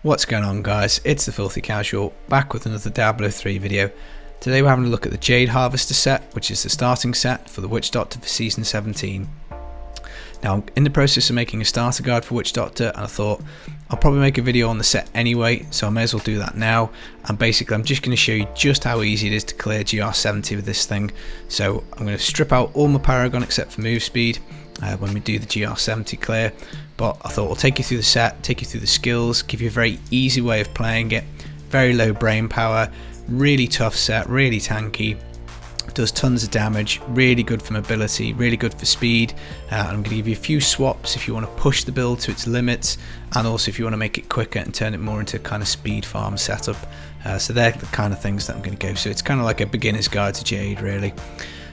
What's going on, guys? It's the Filthy Casual, back with another Diablo 3 video. Today we're having a look at the Jade Harvester set, which is the starting set for the Witch Doctor for Season 17. Now I'm in the process of making a starter guide for Witch Doctor, and I thought I'll probably make a video on the set anyway, so I may as well do that now. And basically I'm just going to show you just how easy it is to clear GR70 with this thing. So I'm going to strip out all my Paragon except for move speed when we do the GR70 clear. But I thought I'll take you through the set, take you through the skills, give you a very easy way of playing it. Very low brain power, really tough set, really tanky, does tons of damage, really good for mobility, really good for speed. I'm going to give you a few swaps if you want to push the build to its limits, and also if you want to make it quicker and turn it more into a kind of speed farm setup. So they're the kind of things that I'm going to go. So it's kind of like a beginner's guide to Jade, really.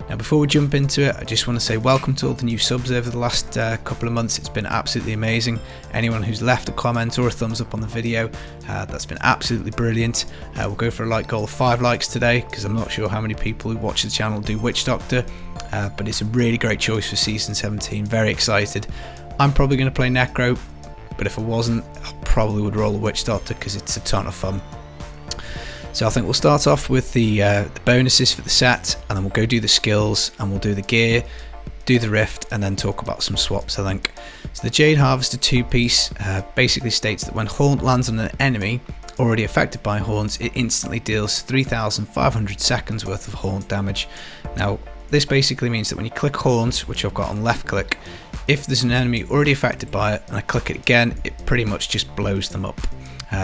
Now before we jump into it, I just want to say welcome to all the new subs over the last couple of months. It's been absolutely amazing. Anyone who's left a comment or a thumbs up on the video, that's been absolutely brilliant. We'll go for a like goal of 5 likes today, because I'm not sure how many people who watch the channel do Witch Doctor, but it's a really great choice for Season 17. Very excited. I'm probably going to play Necro, but if I wasn't, I probably would roll a Witch Doctor because it's a ton of fun. So I think we'll start off with the bonuses for the set, and then we'll go do the skills, and we'll do the gear, do the rift, and then talk about some swaps, I think. So the Jade Harvester 2-piece basically states that when Haunt lands on an enemy already affected by Haunts, it instantly deals 3,500 seconds worth of Haunt damage. Now this basically means that when you click Haunt, which I've got on left click, if there's an enemy already affected by it and I click it again, it pretty much just blows them up.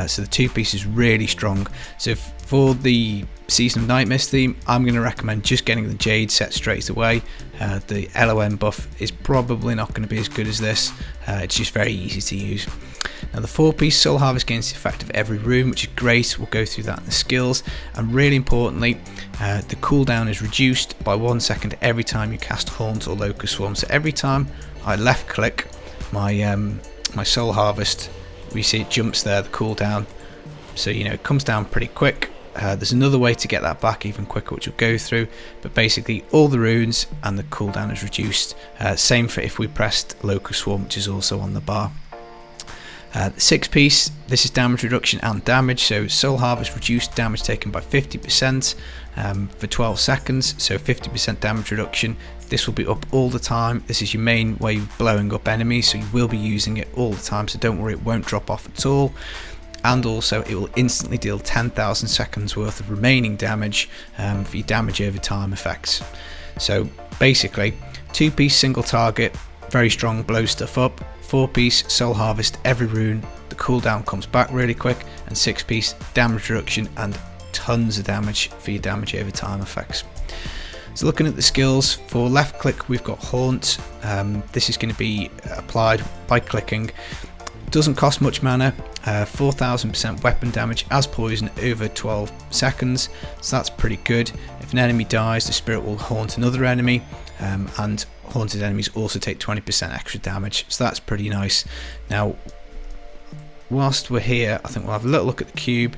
So the 2-piece is really strong. So for the Season of Night Mist theme, I'm going to recommend just getting the Jade set straight away. The LOM buff is probably not going to be as good as this. It's just very easy to use. Now the 4-piece Soul Harvest gains the effect of every rune, which is great. We'll go through that in the skills. And really importantly, the cooldown is reduced by 1 second every time you cast Haunt or Locust Swarm. So every time I left click my my Soul Harvest, we see it jumps there, the cooldown. So you know it comes down pretty quick. There's another way to get that back even quicker, which we'll go through, but basically all the runes and the cooldown is reduced. Same for if we pressed Locust Swarm, which is also on the bar. The 6-piece, this is damage reduction and damage. So Soul Harvest reduced damage taken by 50% for 12 seconds, so 50% damage reduction. This will be up all the time. This is your main way of blowing up enemies, so you will be using it all the time, so don't worry, it won't drop off at all. And also it will instantly deal 10,000 seconds worth of remaining damage for your damage over time effects. So basically 2-piece single target, very strong, blows stuff up. 4-piece Soul Harvest every rune, the cooldown comes back really quick. And 6-piece damage reduction and tons of damage for your damage over time effects. So looking at the skills, for left click we've got Haunt. This is going to be applied by clicking. Doesn't cost much mana, 4000% weapon damage as poison over 12 seconds, so that's pretty good. If an enemy dies, the spirit will haunt another enemy, and haunted enemies also take 20% extra damage, so that's pretty nice. Now whilst we're here, I think we'll have a little look at the cube.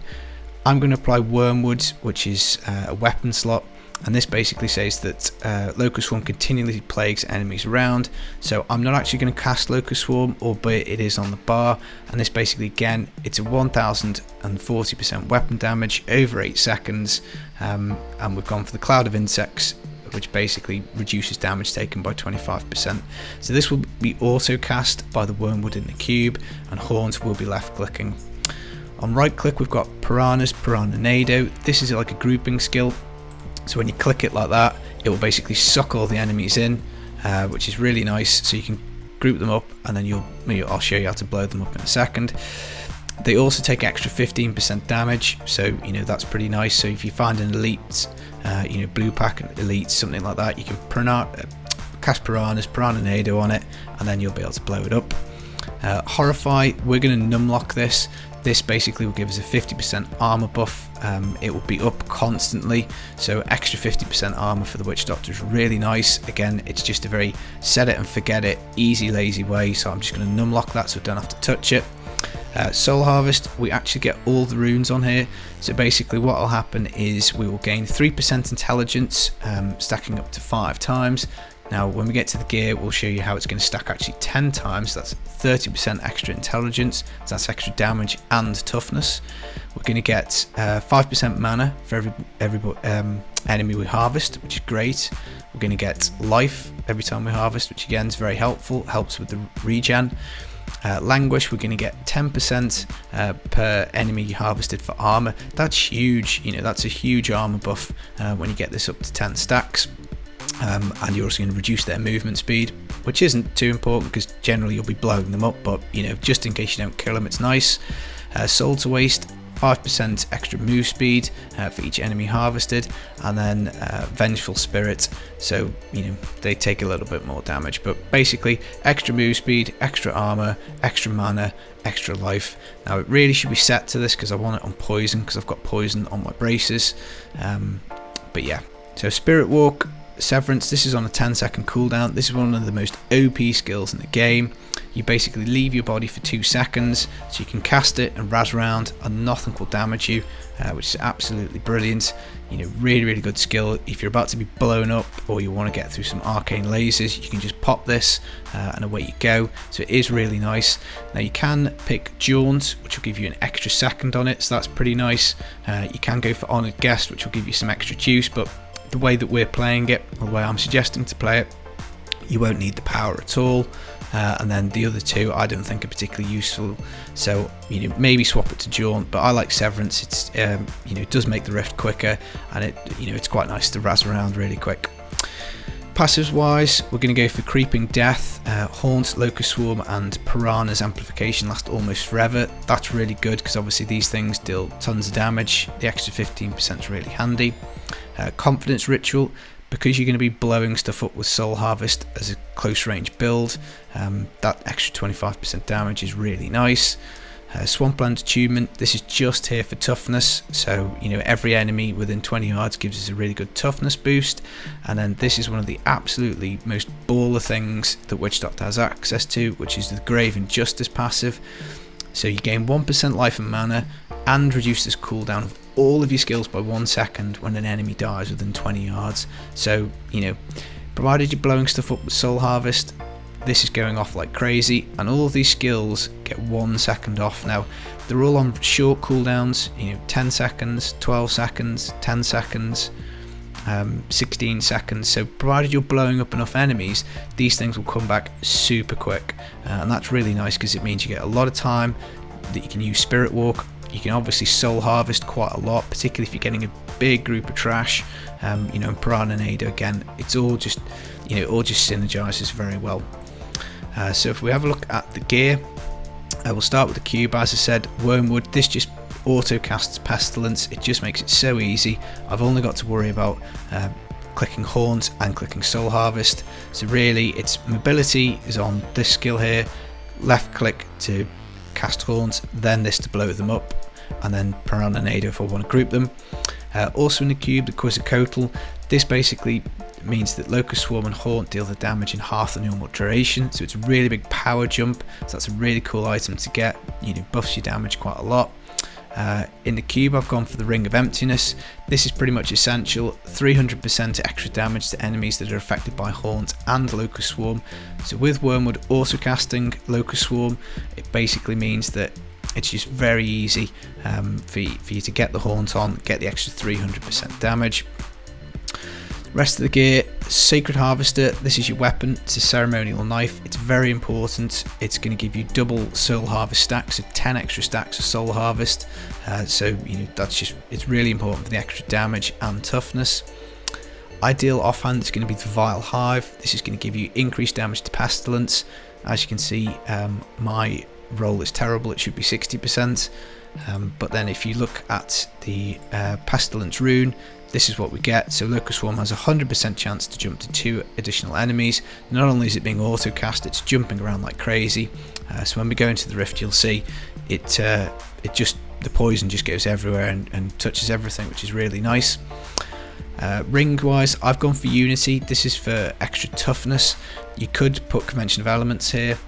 I'm going to apply Wormwood, which is a weapon slot. And this basically says that Locust Swarm continually plagues enemies around. So I'm not actually going to cast Locust Swarm, albeit it is on the bar. And this basically, again, it's a 1040% weapon damage over 8 seconds. And we've gone for the Cloud of Insects, which basically reduces damage taken by 25%. So this will be auto cast by the Wormwood in the cube, and Haunt will be left clicking. On right click we've got Piranhas, Piranha-nado. This is like a grouping skill. So when you click it like that, it will basically suck all the enemies in, which is really nice. So you can group them up, and then I'll show you how to blow them up in a second. They also take extra 15% damage, so you know that's pretty nice. So if you find an elite, you know, blue pack elite, something like that, you can cast Piranhas, Piranha-nado on it, and then you'll be able to blow it up. Horrify, we're going to numlock this. This basically will give us a 50% armor buff. It will be up constantly, so extra 50% armor for the Witch Doctor is really nice. Again, it's just a very set it and forget it, easy, lazy way, so I'm just going to numlock that so I don't have to touch it. Soul Harvest, we actually get all the runes on here, so basically what will happen is we will gain 3% intelligence, stacking up to 5 times, Now when we get to the gear, we'll show you how it's going to stack actually 10 times. That's 30% extra intelligence, so that's extra damage and toughness. We're going to get 5% mana for every enemy we harvest, which is great. We're going to get life every time we harvest, which again is very helpful, helps with the regen. Languish, we're going to get 10% per enemy harvested for armor. That's huge, you know, that's a huge armor buff when you get this up to 10 stacks. And you're also going to reduce their movement speed, which isn't too important because generally you'll be blowing them up, but you know, just in case you don't kill them, it's nice. Soul to waste, 5% extra move speed for each enemy harvested, and then Vengeful Spirit, so you know, they take a little bit more damage, but basically extra move speed, extra armor, extra mana, extra life. Now it really should be set to this because I want it on poison, because I've got poison on my braces, but yeah. So Spirit Walk, Severance, this is on a 10-second cooldown. This is one of the most OP skills in the game. You basically leave your body for 2 seconds, so you can cast it and razz around and nothing will damage you, which is absolutely brilliant. You know, really good skill. If you're about to be blown up or you want to get through some arcane lasers, you can just pop this and away you go. So it is really nice. Now you can pick Jaunt, which will give you an extra second on it, so that's pretty nice. You can go for Honoured Guest, which will give you some extra juice, but the way that we're playing it, or the way I'm suggesting to play it, you won't need the power at all. And then the other two I don't think are particularly useful, so you know, maybe swap it to Jaunt, but I like Severance. It's you know, it does make the rift quicker, and it, you know, it's quite nice to razz around really quick. Passives wise, we're going to go for Creeping Death, Haunt, Locust Swarm and Piranha's Amplification last almost forever. That's really good because obviously these things deal tons of damage. The extra 15% is really handy. Confidence Ritual, because you're going to be blowing stuff up with Soul Harvest as a close range build, that extra 25% damage is really nice. Swampland Attunement, this is just here for toughness, so you know, every enemy within 20 yards gives us a really good toughness boost. And then this is one of the absolutely most baller things that Witch Doctor has access to, which is the Grave Injustice passive. So you gain 1% life and mana and reduces cooldown of all of your skills by 1 second when an enemy dies within 20 yards. So you know, provided you're blowing stuff up with Soul Harvest, this is going off like crazy, and all of these skills get 1 second off. Now they're all on short cooldowns, you know, 10 seconds, 12 seconds, 10 seconds, 16 seconds. So provided you're blowing up enough enemies, these things will come back super quick, and that's really nice because it means you get a lot of time that you can use Spirit Walk. You can obviously Soul Harvest quite a lot, particularly if you're getting a big group of trash. You know, and Piranha and Ada, again, it's all just, you know, it all just synergizes very well. So if we have a look at the gear, we'll start with the cube. As I said, Wormwood, this just auto casts Pestilence. It just makes it so easy. I've only got to worry about clicking Haunt and clicking Soul Harvest. So really, its mobility is on this skill here. Left click to cast Haunt, then this to blow them up, and then Piranha and Ada if I want to group them. Also in the cube, the Quetzalcoatl, this basically means that Locust Swarm and Haunt deal the damage in half the normal duration, so it's a really big power jump, so that's a really cool item to get. You know, buffs your damage quite a lot. In the cube I've gone for the Ring of Emptiness. This is pretty much essential, 300% extra damage to enemies that are affected by Haunt and Locust Swarm. So with Wormwood also casting Locust Swarm, it basically means that it's just very easy for you to get the Haunt on, get the extra 300% damage. Rest of the gear, Sacred Harvester, this is your weapon. It's a ceremonial knife. It's very important. It's going to give you double Soul Harvest stacks, so 10 extra stacks of Soul Harvest. So you know, that's just, it's really important for the extra damage and toughness. Ideal offhand is going to be the Vile Hive. This is going to give you increased damage to Pestilence. As you can see, my roll is terrible. It should be 60%. But then if you look at the Pestilence rune, this is what we get. So Locust Swarm has a 100% chance to jump to 2 additional enemies. Not only is it being auto cast, it's jumping around like crazy. So when we go into the rift, you'll see it just, the poison just goes everywhere and touches everything, which is really nice. Ring wise, I've gone for Unity. This is for extra toughness. You could put Convention of Elements here.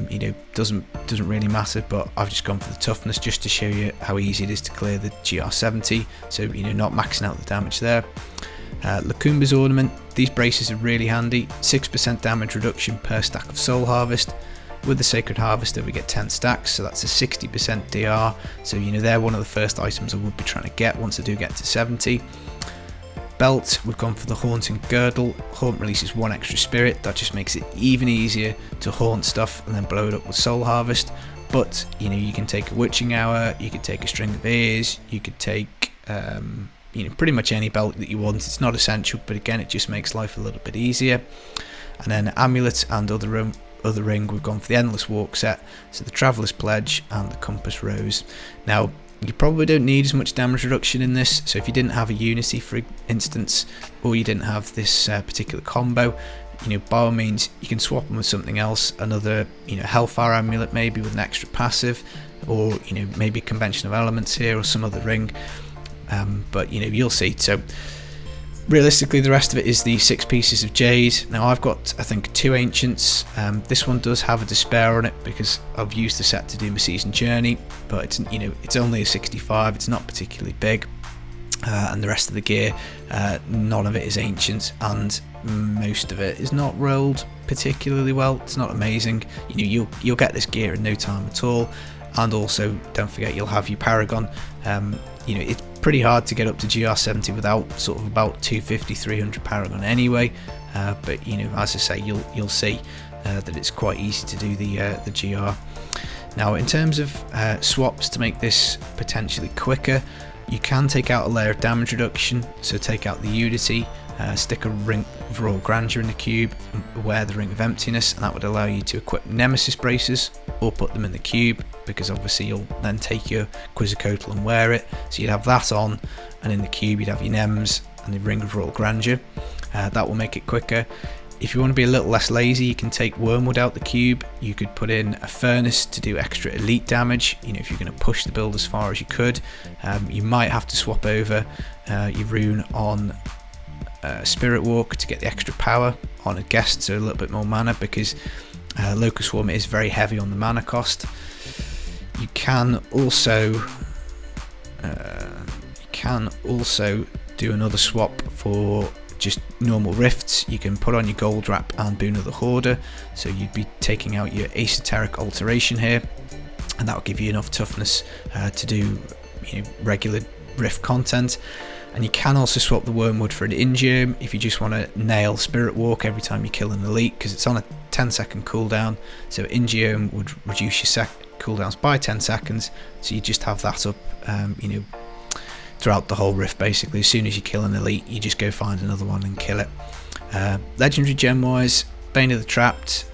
You know, doesn't really matter, but I've just gone for the toughness just to show you how easy it is to clear the GR70, so you know, not maxing out the damage there. Lacumba's Ornament, these braces are really handy, 6% damage reduction per stack of Soul Harvest. With the Sacred Harvester we get 10 stacks, so that's a 60% DR, so you know they're one of the first items I would be trying to get once I do get to 70. Belt, we've gone for the Haunting Girdle. Haunt releases 1 extra spirit, that just makes it even easier to haunt stuff and then blow it up with Soul Harvest. But you know, you can take a Witching Hour, you could take a String of Ears, you could take you know, pretty much any belt that you want. It's not essential, but again it just makes life a little bit easier. And then Amulet and other ring, we've gone for the Endless Walk set, so the Traveller's Pledge and the Compass Rose. Now you probably don't need as much damage reduction in this, so if you didn't have a Unity for instance, or you didn't have this particular combo, you know, by all means you can swap them with something else, another, you know, Hellfire Amulet maybe with an extra passive, or you know, maybe Convention of Elements here or some other ring, but you know, you'll see. So realistically the rest of it is the 6 pieces of Jade. Now I've got, I think, 2 Ancients. This one does have a Despair on it because I've used the set to do my season journey, but it's, you know, it's only a 65, it's not particularly big. And the rest of the gear, none of it is Ancient, and most of it is not rolled particularly well. It's not amazing. You know, you'll get this gear in no time at all, and also don't forget you'll have your Paragon. You know, it's pretty hard to get up to GR70 without sort of about 250-300 Paragon anyway, but you know, as I say, you'll see that it's quite easy to do the GR. Now in terms of swaps to make this potentially quicker, you can take out a layer of damage reduction, so take out the Unity, stick a Ring of Royal Grandeur in the cube, wear the Ring of Emptiness, and that would allow you to equip Nemesis braces or put them in the cube, because obviously you'll then take your Quetzalcoatl and wear it, so you'd have that on, and in the cube you'd have your Nems and the Ring of Royal Grandeur. That will make it quicker. If you want to be a little less lazy, you can take Wormwood out the cube. You could put in a Furnace to do extra elite damage, you know, if you're going to push the build as far as you could. You might have to swap over your rune on Spirit Walk to get the extra power on a guest, so a little bit more mana, because Locust Swarm is very heavy on the mana cost. You can also do another swap for just normal rifts. You can put on your Gold Wrap and Boon of the Hoarder, so you'd be taking out your Esoteric Alteration here, and that will give you enough toughness to do, you know, regular rift content. And you can also swap the Wormwood for an InGeom if you just want to nail Spirit Walk every time you kill an elite, because it's on a 10-second cooldown, so InGeom would reduce your cooldowns by 10 seconds, so you just have that up, you know, throughout the whole rift basically. As soon as you kill an elite, you just go find another one and kill it. Legendary gem wise, Bane of the Trapped,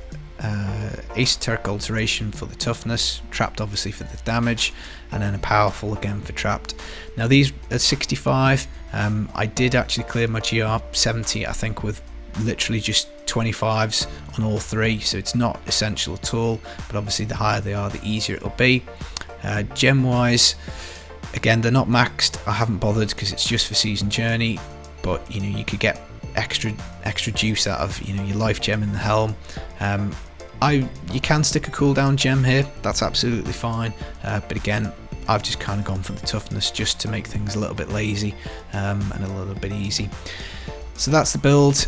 Esoteric Alteration for the toughness, Trapped obviously for the damage, and then a Powerful again for Trapped. Now these are 65. I did actually clear my GR70 I think with literally just 25s on all 3, so it's not essential at all, but obviously the higher they are the easier it'll be. Gem wise, again they're not maxed, I haven't bothered because it's just for season journey, but you know, you could get extra juice out of, you know, your life gem in the helm. You can stick a cooldown gem here, that's absolutely fine, but again I've just kind of gone for the toughness just to make things a little bit lazy and a little bit easy. So that's the build.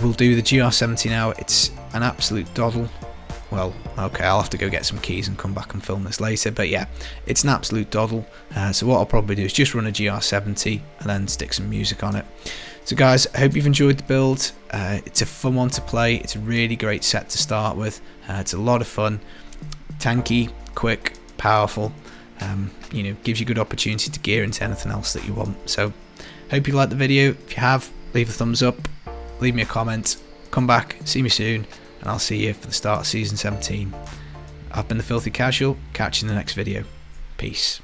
We'll do the GR70 now. It's an absolute doddle. Well, okay, I'll have to go get some keys and come back and film this later, but yeah, it's an absolute doddle. So what I'll probably do is just run a GR70 and then stick some music on it. So guys, I hope you've enjoyed the build. It's a fun one to play. It's a really great set to start with. It's a lot of fun, tanky, quick, powerful. You know, gives you good opportunity to gear into anything else that you want. So hope you liked the video. If you have, leave a thumbs up, leave me a comment, come back, see me soon, and I'll see you for the start of season 17. I've been the Filthy Casual. Catch you in the next video. Peace.